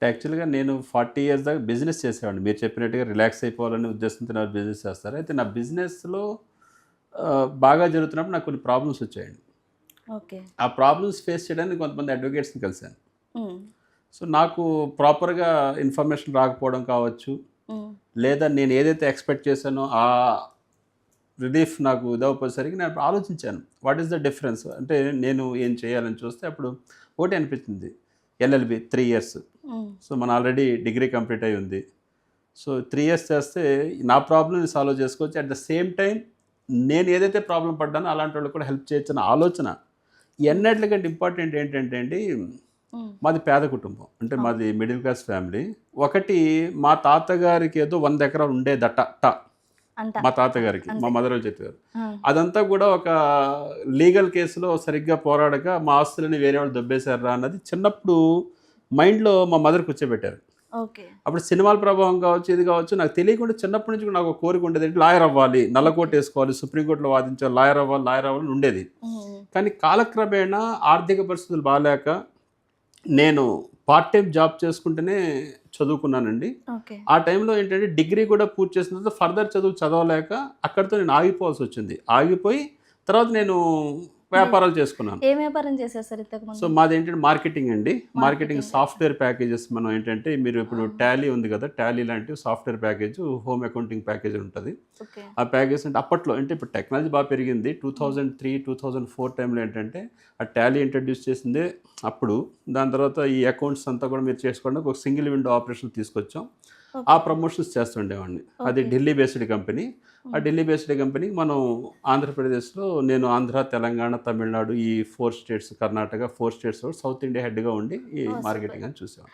యాక్చువల్‌గా నేను 40 ఇయర్స్ దాకా బిజినెస్ చేసేవాడిని. మీరు చెప్పినట్టుగా రిలాక్స్ అయిపోవాలనే ఉద్దేశంతో నా బిజినెస్ చేస్తారు. అయితే నా బిజినెస్‌లో బాగా జరుగుతున్నప్పుడు నాకు కొన్ని ప్రాబ్లమ్స్ వచ్చాయండి. ఓకే. ఆ ప్రాబ్లమ్స్ ఫేస్ చేయడానికి కొంతమంది అడ్వకేట్స్‌ని కలిసాను. హ్మ్. సో, నాకు ప్రాపర్‌గా ఇన్ఫర్మేషన్ రాకపోవడం కావచ్చు, హ్మ్. లేదా నేను ఏదైతే ఎక్స్‌పెక్ట్ చేశానో ఆ రిలీఫ్ నాకు ఇదవ్వపోయేసరికి నేను ఆలోచించాను. What is the difference? అంటే నేను ఏం చేయాలని చూస్తే అప్పుడు ఒకటే అనిపించింది. LLB 3 years. హ్మ్. సో, మన ఆల్రెడీ డిగ్రీ కంప్లీట్ అయ్యి ఉంది. సో, 3 ఇయర్స్ చేస్తే నా ప్రాబ్లమ్‌ని సాల్వ్ చేసుకోవచ్చు. అట్ ద సేమ్ టైమ్ నేను ఏదైతే ప్రాబ్లమ్ పడ్డానో అలాంటి వాళ్ళకి కూడా హెల్ప్ చేయొచ్చన్న ఆలోచన. హ్మ్. ఎన్నట్లికంటే ఇంపార్టెంట్ ఏంటంటే అండి, హ్మ్. మాది పేద కుటుంబం. అంటే అవును. మాది మిడిల్ క్లాస్ ఫ్యామిలీ. ఒకటి మా తాతగారికి ఏదో 100 ఎకరాలు ఉండేదట. అంట. మా తాతగారికి, మా అంతే. మదర్ వాళ్ళు చెప్పారు. ఆ! అదంతా కూడా ఒక లీగల్ కేస్‌లో సరిగ్గా పోరాడక మా ఆస్తులని వేరే వాళ్ళు దొబ్బేశారురా అన్నది చిన్నప్పుడు మైండ్‌లో మా మదర్ కూర్చోబెట్టారు. ఓకే. అప్పుడు సినిమాల ప్రభావం కావచ్చు, ఇది కావచ్చు నాకు తెలియకుండా చిన్నప్పటి నుంచి కూడా నాకు ఒక కోరిక ఉండేది. ఏంటి లాయర్ అవ్వాలి, నల్ల ఓకే. కోట్ ఏసుకోవాలి, సుప్రీం కోర్ట్‌లో వాదించాలి, లాయర్ అవ్వాలి అని ఉండేది. హ్మ్. కానీ కాలక్రమేణా ఆర్థిక పరిస్థితులు బాలేక నేను పార్ట్ టైమ్ జాబ్ చేసుకుంటూనే చదువుకున్నానండి. ఓకే. ఆ టైంలో ఏంటంటే డిగ్రీ కూడా పూర్తి చేసిన తర్వాత ఫర్దర్ చదువు చదవలేక అక్కడితో నేను ఆగిపోవాల్సొచ్చింది. ఆగిపోయి తర్వాత నేను అంటే వ్యాపారాలు చేసుకున్నాను. ఏం వ్యాపారం చేశారు సార్ సో, ఇంతకుముందు? మాదేంటంటే మార్కెటింగ్ అండి. Marketing marketing. సాఫ్ట్‌వేర్ ప్యాకేజెస్ మనం ఏంటంటే మీరు ఇప్పుడు ఆహా! టాలీ ఉంది కదా! టాలీ లాంటి software package, home accounting package ఉంటది. ఓకే. ఆ ప్యాకేజ్ అంటే అప్పట్లో అంటే ఇప్పుడు టెక్నాలజీ బాగా పెరిగింది. హ్మ్. 2003, 2004 టైంలో ఏంటంటే ఆ టాలీ ఇంట్రొడ్యూస్ చేసిందే అప్పుడు. దాని తర్వాత ఈ అకౌంట్స్ అంతా కూడా మీరు చేసుకోవడానికి ఒక సింగిల్ విండో ఆపరేషన్ తీసుకొచ్చాం. ఆ ఓకే. ప్రమోషన్స్ చేస్తుండేవాడిని. అది ఓకే. Delhi based company. ఆ హ్మ్. ఢిల్లీ బేస్డ్ కంపెనీకి మనం ఆంధ్రప్రదేశ్‌లో నేను ఆంధ్ర, తెలంగాణ, తమిళనాడు ఈ 4 states, Karnataka 4 states south India హెడ్‌గా ఉండి ఈ ఓహ్! సూపర్. మార్కెటింగ్ అని చూసేవాడిని.